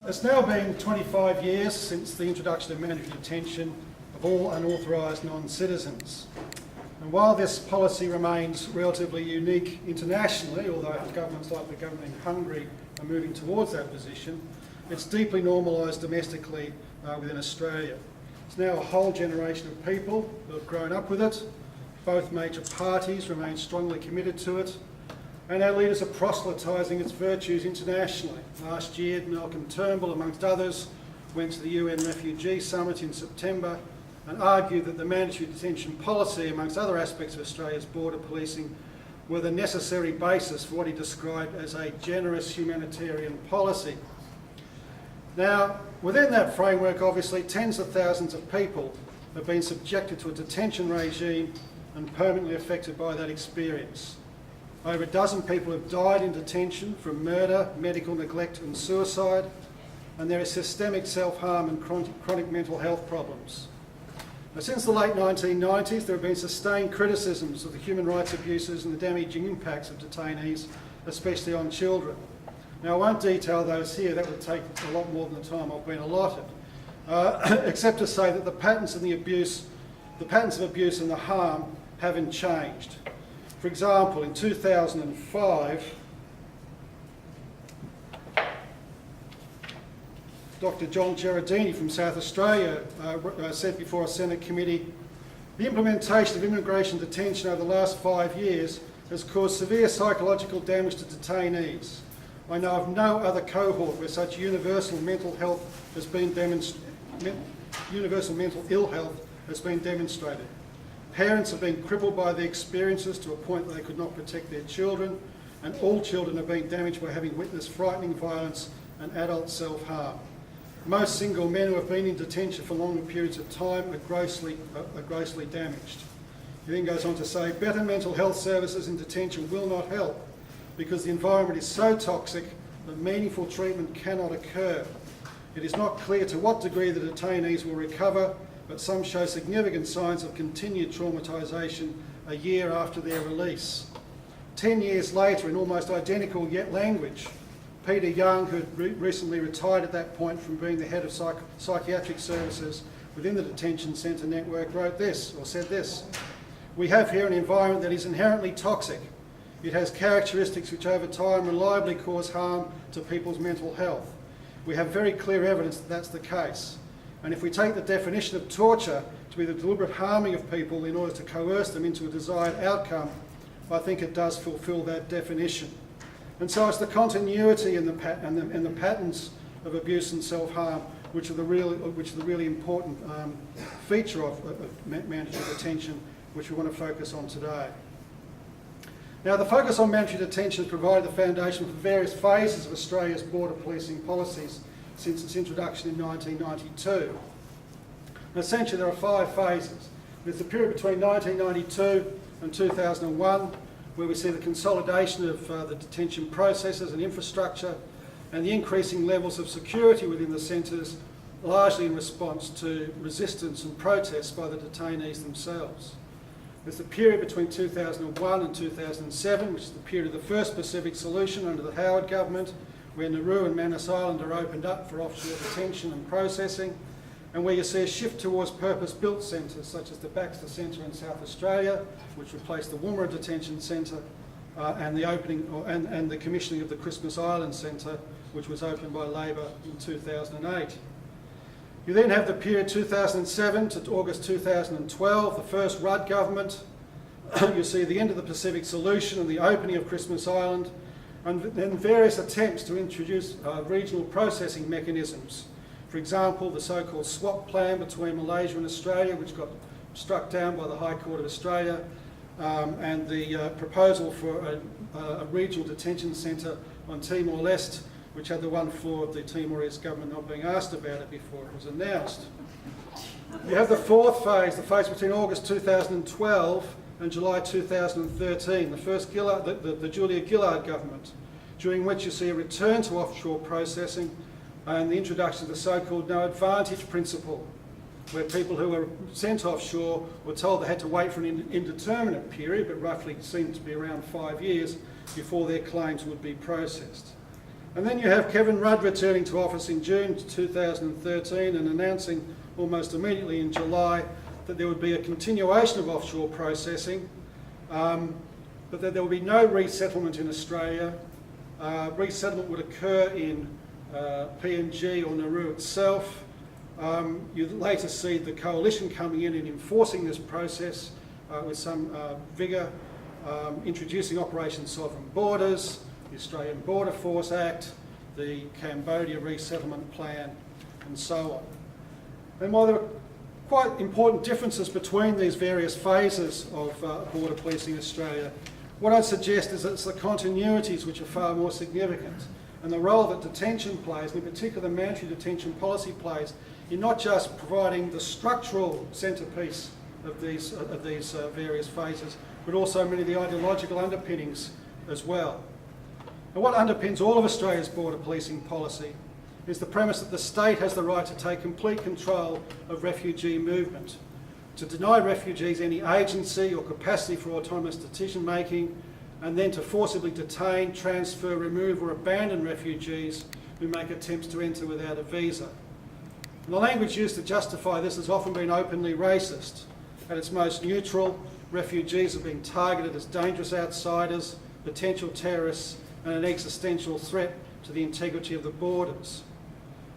It's now been 25 years since the introduction of mandatory detention of all unauthorised non-citizens. And while this policy remains relatively unique internationally, although governments like the government in Hungary are moving towards that position, it's deeply normalised domestically within Australia. It's now a whole generation of people who have grown up with it. Both major parties remain strongly committed to it, and our leaders are proselytising its virtues internationally. Last year, Malcolm Turnbull, amongst others, went to the UN Refugee Summit in September and argued that the mandatory detention policy, amongst other aspects of Australia's border policing, were the necessary basis for what he described as a generous humanitarian policy. Now, within that framework, obviously, tens of thousands of people have been subjected to a detention regime and permanently affected by that experience. Over a dozen people have died in detention from murder, medical neglect and suicide, and there is systemic self-harm and chronic mental health problems. Now, since the late 1990s, there have been sustained criticisms of the human rights abuses and the damaging impacts of detainees, especially on children. Now, I won't detail those here, that would take a lot more than the time I've been allotted, except to say that the patterns of abuse and the harm haven't changed. For example, in 2005, Dr. John Gerardini from South Australia said before a Senate committee, the implementation of immigration detention over the last 5 years has caused severe psychological damage to detainees. I know of no other cohort where such universal mental ill health has been demonstrated. Parents have been crippled by their experiences to a point where they could not protect their children, and all children have been damaged by having witnessed frightening violence and adult self-harm. Most single men who have been in detention for longer periods of time are grossly damaged. He then goes on to say, better mental health services in detention will not help because the environment is so toxic that meaningful treatment cannot occur. It is not clear to what degree the detainees will recover, but some show significant signs of continued traumatisation a year after their release. 10 years later, in almost identical yet language, Peter Young, who had recently retired at that point from being the head of psychiatric services within the detention centre network, wrote this, or said this, we have here an environment that is inherently toxic. It has characteristics which over time reliably cause harm to people's mental health. We have very clear evidence that that's the case. And if we take the definition of torture to be the deliberate harming of people in order to coerce them into a desired outcome, I think it does fulfil that definition. And so it's the continuity and the patterns of abuse and self-harm which are the really important feature of mandatory detention, which we want to focus on today. Now, the focus on mandatory detention has provided the foundation for various phases of Australia's border policing policies since its introduction in 1992. And essentially there are 5 phases. There's the period between 1992 and 2001, where we see the consolidation of the detention processes and infrastructure and the increasing levels of security within the centres, largely in response to resistance and protests by the detainees themselves. There's the period between 2001 and 2007, which is the period of the first Pacific solution under the Howard government, where Nauru and Manus Island are opened up for offshore detention and processing, and where you see a shift towards purpose-built centres such as the Baxter Centre in South Australia, which replaced the Woomera Detention Centre, and the commissioning of the Christmas Island Centre, which was opened by Labor in 2008. You then have the period 2007 to August 2012, the first Rudd government. You see the end of the Pacific solution and the opening of Christmas Island, and then various attempts to introduce regional processing mechanisms. For example, the so-called swap plan between Malaysia and Australia, which got struck down by the High Court of Australia, and the proposal for a regional detention centre on Timor-Leste, which had the one flaw of the Timorese government not being asked about it before it was announced. You have the 4th phase, the phase between August 2012 and July 2013, the Julia Gillard government, during which you see a return to offshore processing and the introduction of the so-called no advantage principle, where people who were sent offshore were told they had to wait for an indeterminate period, but roughly seemed to be around 5 years, before their claims would be processed. And then you have Kevin Rudd returning to office in June 2013 and announcing almost immediately in July that there would be a continuation of offshore processing, but that there would be no resettlement in Australia. Resettlement would occur in PNG or Nauru itself. You later see the coalition coming in and enforcing this process with some vigour, introducing Operation Sovereign Borders, the Australian Border Force Act, the Cambodia Resettlement Plan, and so on. And while there are quite important differences between these various phases of border policing in Australia, what I'd suggest is that it's the continuities which are far more significant, and the role that detention plays, and in particular the mandatory detention policy plays, in not just providing the structural centrepiece of these various phases, but also many of the ideological underpinnings as well. And what underpins all of Australia's border policing policy is the premise that the state has the right to take complete control of refugee movement, to deny refugees any agency or capacity for autonomous decision making, and then to forcibly detain, transfer, remove or abandon refugees who make attempts to enter without a visa. And the language used to justify this has often been openly racist. At its most neutral, refugees are being targeted as dangerous outsiders, potential terrorists, and an existential threat to the integrity of the borders.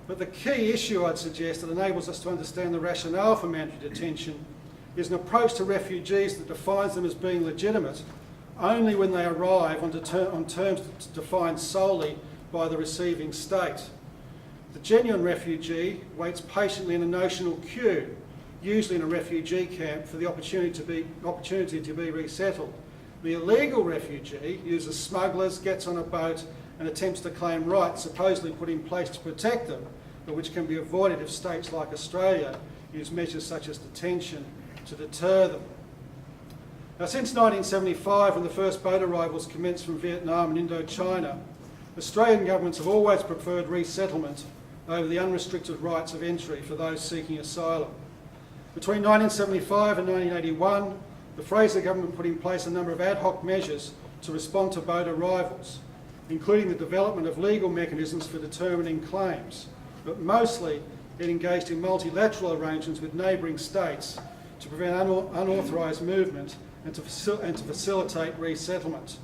But the key issue, I'd suggest, that enables us to understand the rationale for mandatory detention is an approach to refugees that defines them as being legitimate only when they arrive on terms defined solely by the receiving state. The genuine refugee waits patiently in a notional queue, usually in a refugee camp, for the opportunity to be resettled. The illegal refugee uses smugglers, gets on a boat and attempts to claim rights supposedly put in place to protect them, but which can be avoided if states like Australia use measures such as detention to deter them. Now, since 1975, when the first boat arrivals commenced from Vietnam and Indochina, Australian governments have always preferred resettlement over the unrestricted rights of entry for those seeking asylum. Between 1975 and 1981, the Fraser government put in place a number of ad hoc measures to respond to boat arrivals, including the development of legal mechanisms for determining claims, but mostly it engaged in multilateral arrangements with neighbouring states to prevent unauthorised movement and to facilitate resettlement.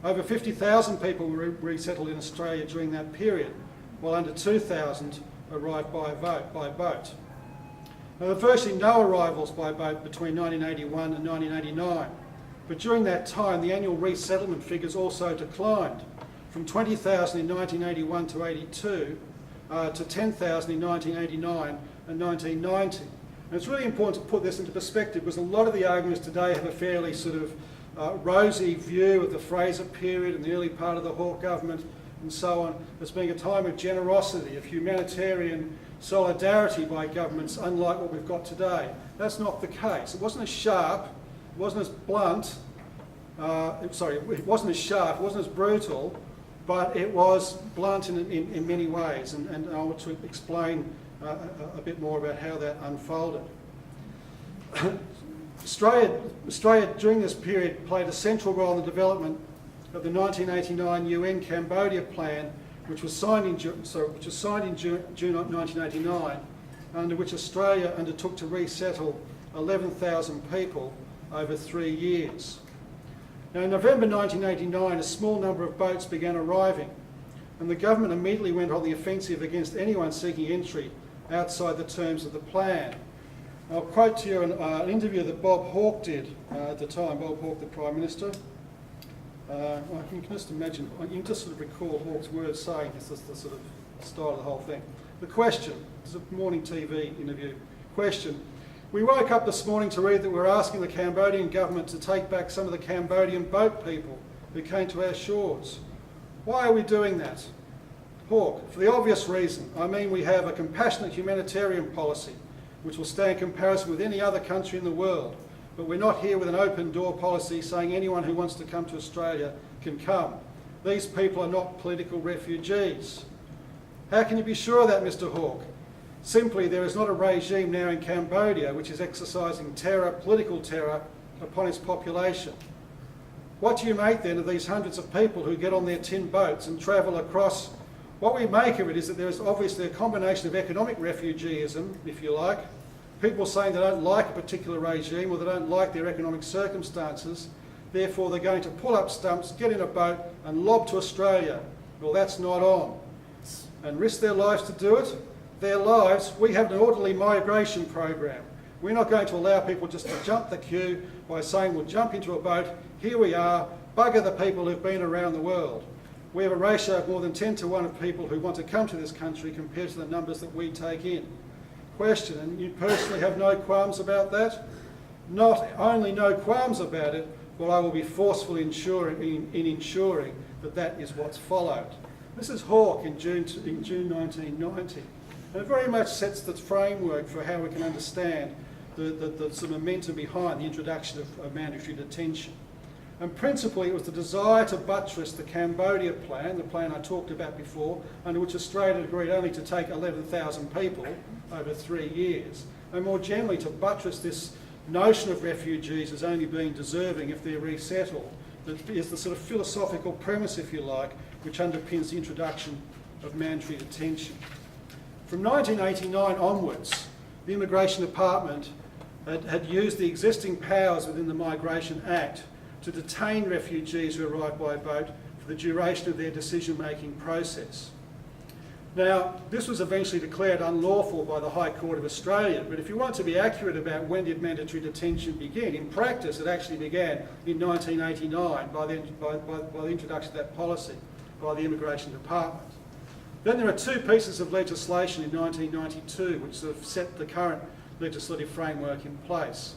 Over 50,000 people were resettled in Australia during that period, while under 2,000 arrived by boat. Now, there were virtually no arrivals by boat between 1981 and 1989, but during that time the annual resettlement figures also declined from 20,000 in 1981 to 82 to 10,000 in 1989 and 1990. And it's really important to put this into perspective because a lot of the arguments today have a fairly sort of rosy view of the Fraser period and the early part of the Hawke government and so on as being a time of generosity, of humanitarian solidarity by governments, unlike what we've got today. That's not the case. It wasn't as sharp, it wasn't as blunt, it wasn't as sharp, it wasn't as brutal, but it was blunt in many ways, and I want to explain a bit more about how that unfolded. Australia during this period played a central role in the development of the 1989 UN Cambodia Plan, which was signed in June 1989, under which Australia undertook to resettle 11,000 people over 3 years. Now, in November 1989, a small number of boats began arriving, and the government immediately went on the offensive against anyone seeking entry outside the terms of the plan. I'll quote to you an interview that Bob Hawke did at the time, Bob Hawke, the Prime Minister. You can just imagine, you can just sort of recall Hawke's words saying, this is the sort of style of the whole thing. The question, this is a morning TV interview, question, we woke up this morning to read that we're asking the Cambodian government to take back some of the Cambodian boat people who came to our shores. Why are we doing that? Hawke, for the obvious reason. I mean, we have a compassionate humanitarian policy which will stand comparison with any other country in the world, but we're not here with an open door policy saying anyone who wants to come to Australia can come. These people are not political refugees. How can you be sure of that, Mr. Hawke? Simply, there is not a regime now in Cambodia which is exercising terror, political terror, upon its population. What do you make then of these hundreds of people who get on their tin boats and travel across What we make of it is that there is obviously a combination of economic refugeeism, if you like, people saying they don't like a particular regime or they don't like their economic circumstances, therefore they're going to pull up stumps, get in a boat and lob to Australia. Well, that's not on. And risk their lives to do it. Their lives, we have an orderly migration program. We're not going to allow people just to jump the queue by saying we'll jump into a boat, here we are, bugger the people who've been around the world. We have a ratio of more than 10 to 1 of people who want to come to this country compared to the numbers that we take in. Question, and you personally have no qualms about that? Not only no qualms about it, but I will be forceful in ensuring that that is what's followed. This is Hawke in June 1990, and it very much sets the framework for how we can understand the momentum behind the introduction of mandatory detention. And principally it was the desire to buttress the Cambodia plan, the plan I talked about before, under which Australia agreed only to take 11,000 people over 3 years, and more generally to buttress this notion of refugees as only being deserving if they're resettled. That is the sort of philosophical premise, if you like, which underpins the introduction of mandatory detention. From 1989 onwards, the Immigration Department had used the existing powers within the Migration Act to detain refugees who arrive by boat for the duration of their decision-making process. Now, this was eventually declared unlawful by the High Court of Australia, but if you want to be accurate about when did mandatory detention begin, in practice it actually began in 1989 by the introduction of that policy by the Immigration Department. Then there are two pieces of legislation in 1992 which sort of set the current legislative framework in place.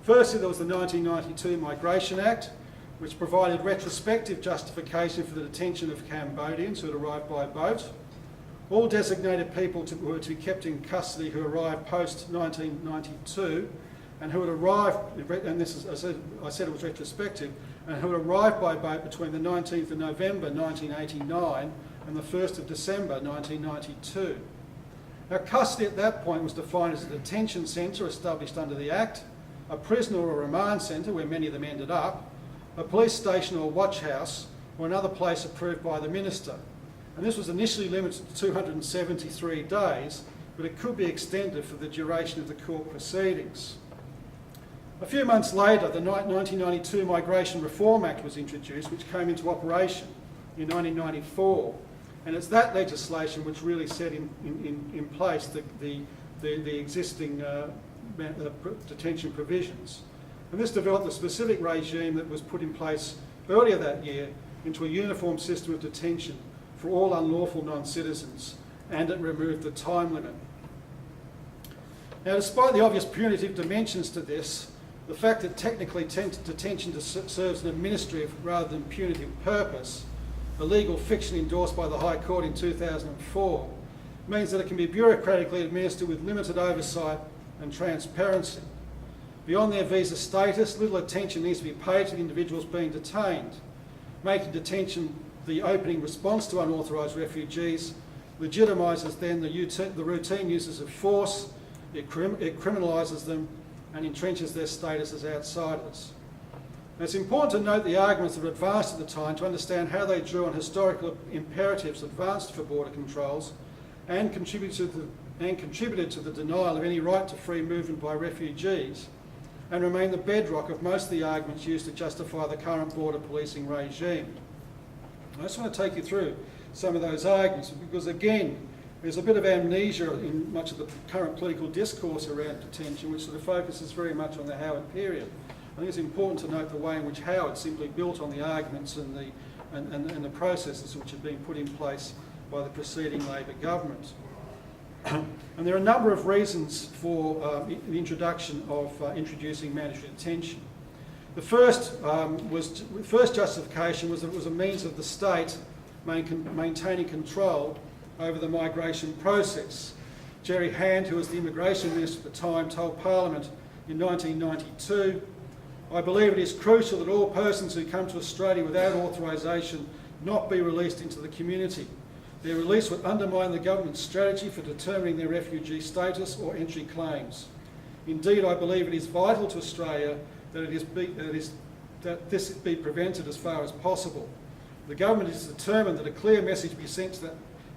Firstly, there was the 1992 Migration Act, which provided retrospective justification for the detention of Cambodians who had arrived by boat. All designated people who were to be kept in custody who arrived post-1992 and who had arrived, and this is, I said it was retrospective, and who had arrived by boat between the 19th of November 1989 and the 1st of December 1992. Now, custody at that point was defined as a detention centre established under the Act, a prisoner or remand centre where many of them ended up, a police station or watch house, or another place approved by the Minister. And this was initially limited to 273 days, but it could be extended for the duration of the court proceedings. A few months later, the 1992 Migration Reform Act was introduced, which came into operation in 1994. And it's that legislation which really set in place the existing detention provisions. And this developed a specific regime that was put in place earlier that year into a uniform system of detention for all unlawful non-citizens, and it removed the time limit. Now, despite the obvious punitive dimensions to this, the fact that technically detention serves an administrative rather than punitive purpose, a legal fiction endorsed by the High Court in 2004, means that it can be bureaucratically administered with limited oversight and transparency. Beyond their visa status, little attention needs to be paid to the individuals being detained. Making detention the opening response to unauthorised refugees legitimises then the routine uses of force, it criminalises them and entrenches their status as outsiders. Now, it's important to note the arguments that were advanced at the time to understand how they drew on historical imperatives advanced for border controls and contributed to the denial of any right to free movement by refugees, and remain the bedrock of most of the arguments used to justify the current border policing regime. I just want to take you through some of those arguments because, again, there's a bit of amnesia in much of the current political discourse around detention, which sort of focuses very much on the Howard period. I think it's important to note the way in which Howard simply built on the arguments and the processes which had been put in place by the preceding Labor government. And there are a number of reasons for the introduction of introducing mandatory detention. The first justification was that it was a means of the state maintaining control over the migration process. Jerry Hand, who was the Immigration Minister at the time, told Parliament in 1992, "I believe it is crucial that all persons who come to Australia without authorisation not be released into the community. Their release would undermine the government's strategy for determining their refugee status or entry claims. Indeed, I believe it is vital to Australia that this be prevented as far as possible. The government is determined that a clear message be sent to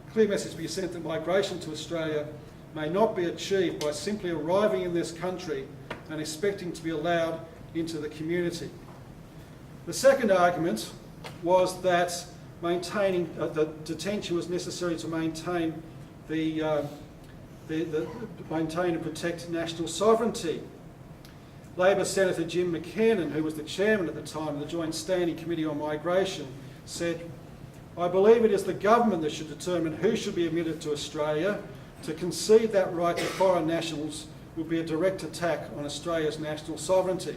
A clear message be sent that migration to Australia may not be achieved by simply arriving in this country and expecting to be allowed into the community. The second argument was that maintaining that detention was necessary to maintain maintain and protect national sovereignty. Labor Senator Jim McKiernan, who was the chairman at the time of the Joint Standing Committee on Migration, said, "I believe it is the government that should determine who should be admitted to Australia. To concede that right to foreign nationals would be a direct attack on Australia's national sovereignty."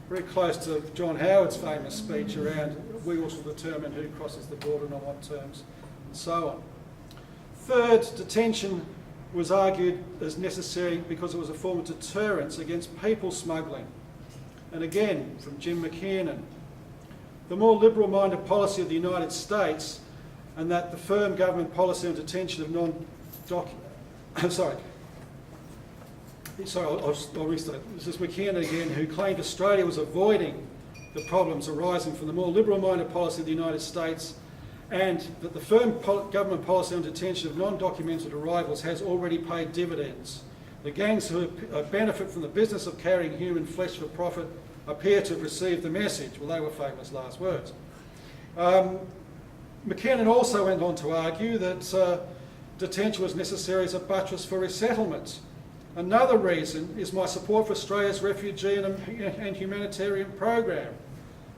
Very close to John Howard's famous speech around we all shall determine who crosses the border and on what terms, and so on. Third, detention was argued as necessary because it was a form of deterrence against people smuggling. And again, from Jim McKiernan, the more liberal-minded policy of the United States and that the firm government policy on detention of I'll restart. This is McKiernan again, who claimed Australia was avoiding the problems arising from the more liberal-minded policy of the United States, and that the firm government policy on detention of non-documented arrivals has already paid dividends. The gangs who benefit from the business of carrying human flesh for profit appear to have received the message. Well, they were famous last words. McKiernan also went on to argue that detention was necessary as a buttress for resettlement. Another reason is my support for Australia's refugee and humanitarian program.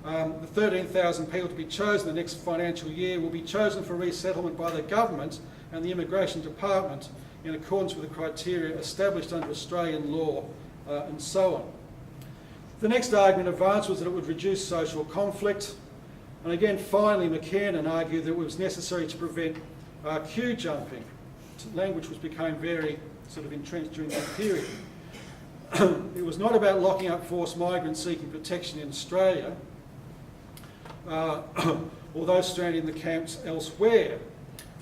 The 13,000 people to be chosen the next financial year will be chosen for resettlement by the government and the Immigration Department in accordance with the criteria established under Australian law, and so on. The next argument advanced was that it would reduce social conflict. And again, finally, McKiernan argued that it was necessary to prevent queue jumping, language which became very sort of entrenched during that period. It was not about locking up forced migrants seeking protection in Australia, or those stranded in the camps elsewhere.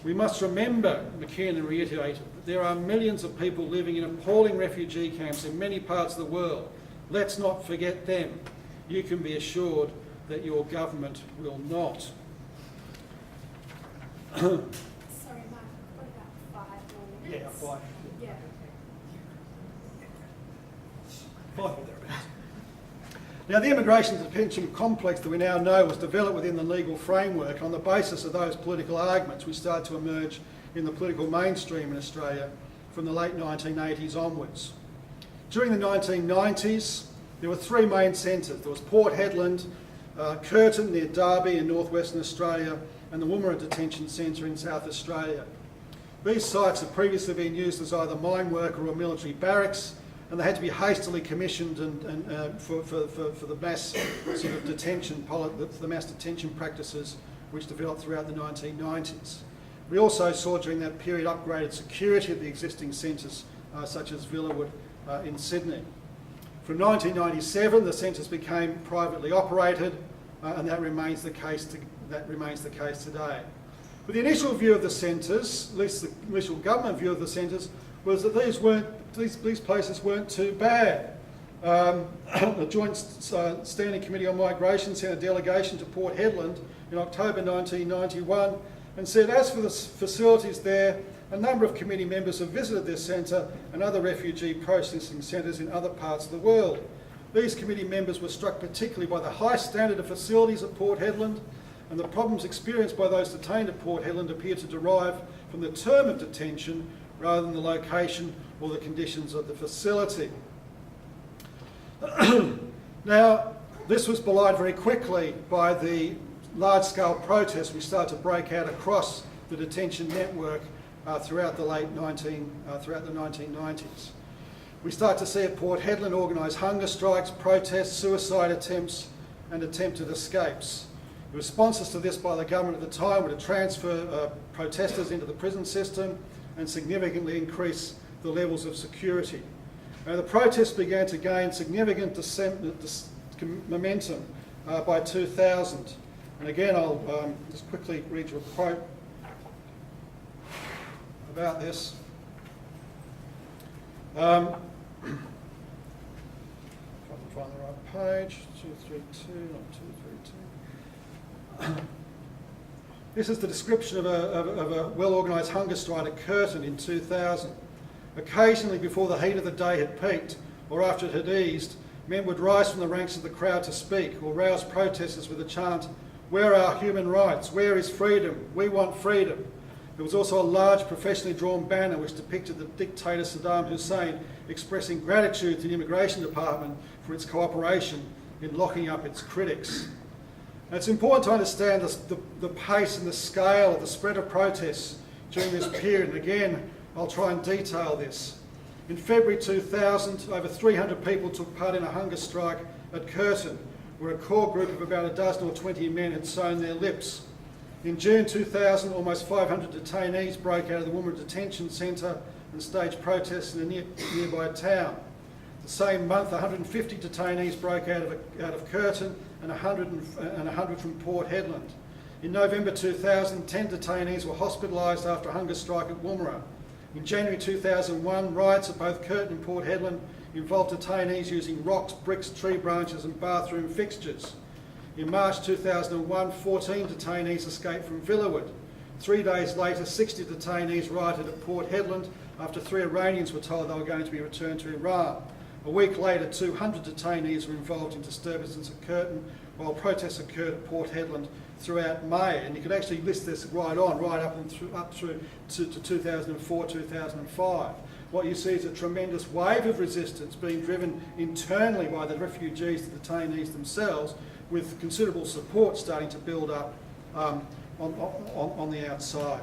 We must remember, McKiernan reiterated, that there are millions of people living in appalling refugee camps in many parts of the world. Let's not forget them. You can be assured that your government will not. Sorry, Mark, what about 5 more minutes? Yeah, 5. Yeah. 5 or thereabouts. Now, the immigration detention complex that we now know was developed within the legal framework on the basis of those political arguments which started to emerge in the political mainstream in Australia from the late 1980s onwards. During the 1990s, there were 3 main centres. There was Port Hedland, Curtin near Derby in northwestern Australia, and the Woomera Detention Centre in South Australia. These sites had previously been used as either mine worker or military barracks, and they had to be hastily commissioned for the mass sort of detention, the mass detention practices which developed throughout the 1990s. We also saw during that period upgraded security of the existing centres, such as Villawood in Sydney. From 1997, the centres became privately operated, and that remains the case today. But the initial view of the centres, at least the initial government view of the centres, was that these places weren't too bad. The Joint Standing Committee on Migration sent a delegation to Port Hedland in October 1991 and said, as for the facilities there, a number of committee members have visited this centre and other refugee processing centres in other parts of the world. These committee members were struck particularly by the high standard of facilities at Port Hedland, and the problems experienced by those detained at Port Hedland appear to derive from the term of detention rather than the location or the conditions of the facility. Now, this was belied very quickly by the large-scale protests which started to break out across the detention network throughout the 1990s. We start to see at Port Hedland organised hunger strikes, protests, suicide attempts and attempted escapes. The responses to this by the government at the time were to transfer protesters into the prison system and significantly increase the levels of security. The protests began to gain significant momentum by 2000. And again, I'll just quickly read you a quote about this. If I can find the right page, 232, not 232. This is the description of a well-organised hunger strike at Curtin in 2000. Occasionally, before the heat of the day had peaked, or after it had eased, men would rise from the ranks of the crowd to speak, or rouse protesters with a chant, "Where are human rights? Where is freedom? We want freedom." There was also a large professionally drawn banner which depicted the dictator Saddam Hussein expressing gratitude to the Immigration Department for its cooperation in locking up its critics. Now, it's important to understand the pace and the scale of the spread of protests during this period, and again, I'll try and detail this. In February 2000, over 300 people took part in a hunger strike at Curtin, where a core group of about a dozen or 20 men had sewn their lips. In June 2000, almost 500 detainees broke out of the Woomera Detention Centre and staged protests in a nearby town. The same month, 150 detainees broke out of Curtin and 100 from Port Hedland. In November 2000, 10 detainees were hospitalised after a hunger strike at Woomera. In January 2001, riots at both Curtin and Port Hedland involved detainees using rocks, bricks, tree branches and bathroom fixtures. In March 2001, 14 detainees escaped from Villawood. 3 days later, 60 detainees rioted at Port Hedland after 3 Iranians were told they were going to be returned to Iran. A week later, 200 detainees were involved in disturbances at Curtin, while protests occurred at Port Hedland throughout May. And you could actually list this right up through to 2004, 2005. What you see is a tremendous wave of resistance being driven internally by the refugees, the detainees themselves, with considerable support starting to build up on the outside.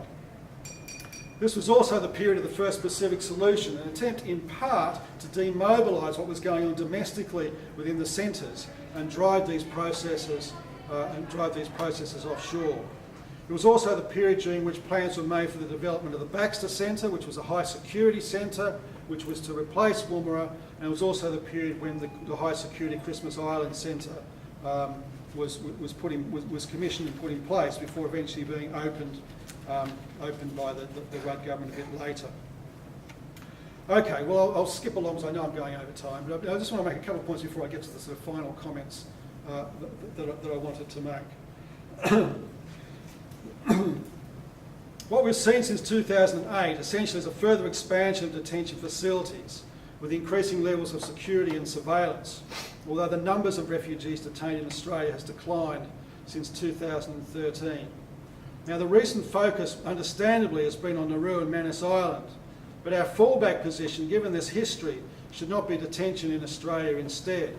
This was also the period of the first Pacific Solution, an attempt in part to demobilise what was going on domestically within the centres and drive these processes offshore. It was also the period during which plans were made for the development of the Baxter Centre, which was a high security centre, which was to replace Woomera, and it was also the period when the high security Christmas Island Centre was commissioned and put in place before eventually being opened by the Rudd government a bit later. Okay, well I'll skip along because I know I'm going over time, but I just want to make a couple of points before I get to the sort of final comments that I wanted to make. What we've seen since 2008 essentially is a further expansion of detention facilities with increasing levels of security and surveillance, although the numbers of refugees detained in Australia has declined since 2013. Now, the recent focus, understandably, has been on Nauru and Manus Island, but our fallback position, given this history, should not be detention in Australia instead.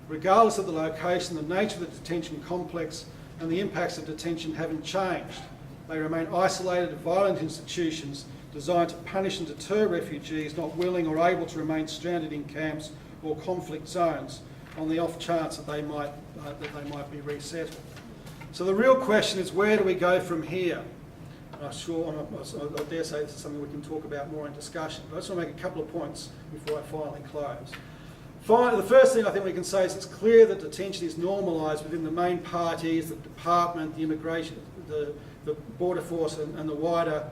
Regardless of the location, the nature of the detention complex and the impacts of detention haven't changed. They remain isolated, violent institutions designed to punish and deter refugees not willing or able to remain stranded in camps or conflict zones on the off chance that they might be resettled. So the real question is, where do we go from here? I dare say this is something we can talk about more in discussion, but I just want to make a couple of points before I finally close. The first thing I think we can say is it's clear that detention is normalised within the main parties, the department, the immigration, the border force and the wider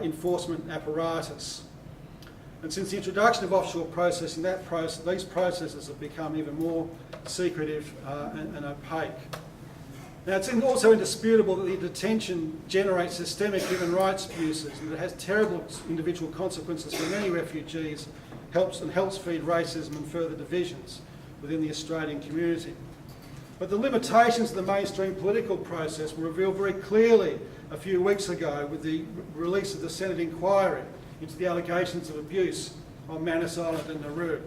enforcement apparatus. And since the introduction of offshore processing, these processes have become even more secretive and opaque. Now, it's also indisputable that the detention generates systemic human rights abuses and it has terrible individual consequences for many refugees, helps feed racism and further divisions within the Australian community. But the limitations of the mainstream political process were revealed very clearly a few weeks ago with the release of the Senate inquiry into the allegations of abuse on Manus Island and Nauru.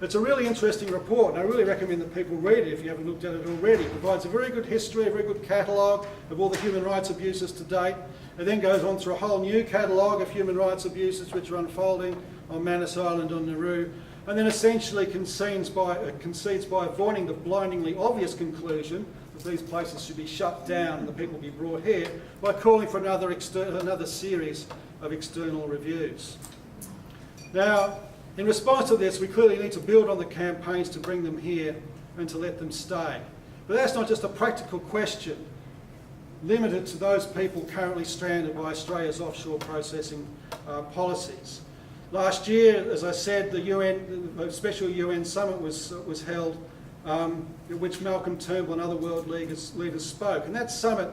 It's a really interesting report, and I really recommend that people read it if you haven't looked at it already. It provides a very good history, a very good catalogue of all the human rights abuses to date. It then goes on through a whole new catalogue of human rights abuses which are unfolding on Manus Island and Nauru, and then essentially concedes by avoiding the blindingly obvious conclusion that these places should be shut down and the people be brought here by calling for another series of external reviews. Now, in response to this, we clearly need to build on the campaigns to bring them here and to let them stay. But that's not just a practical question limited to those people currently stranded by Australia's offshore processing policies. Last year, as I said, the special UN summit was held, at which Malcolm Turnbull and other world leaders spoke. And that summit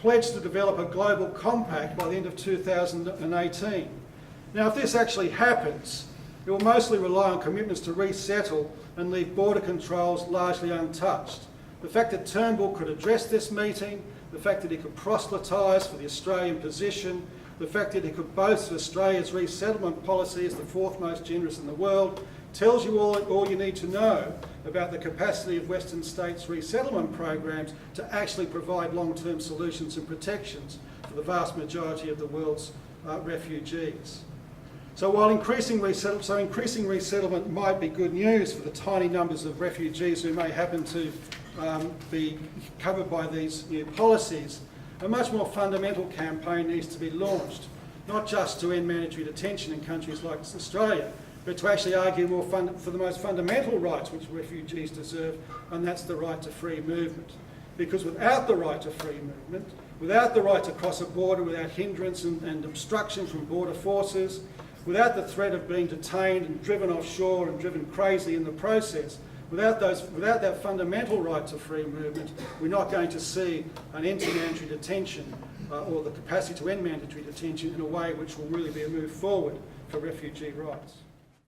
pledged to develop a global compact by the end of 2018. Now, if this actually happens, it will mostly rely on commitments to resettle and leave border controls largely untouched. The fact that Turnbull could address this meeting, the fact that he could proselytise for the Australian position, the fact that he could boast of Australia's resettlement policy as the fourth most generous in the world, tells you all you need to know about the capacity of Western states' resettlement programs to actually provide long-term solutions and protections for the vast majority of the world's refugees. So while increasing resettlement might be good news for the tiny numbers of refugees who may happen to be covered by these new policies, a much more fundamental campaign needs to be launched, not just to end mandatory detention in countries like Australia, but to actually argue more for the most fundamental rights which refugees deserve, and that's the right to free movement. Because without the right to free movement, without the right to cross a border without hindrance and obstruction from border forces, without the threat of being detained and driven offshore and driven crazy in the process, without that fundamental right to free movement, we're not going to see an end to mandatory detention or the capacity to end mandatory detention in a way which will really be a move forward for refugee rights.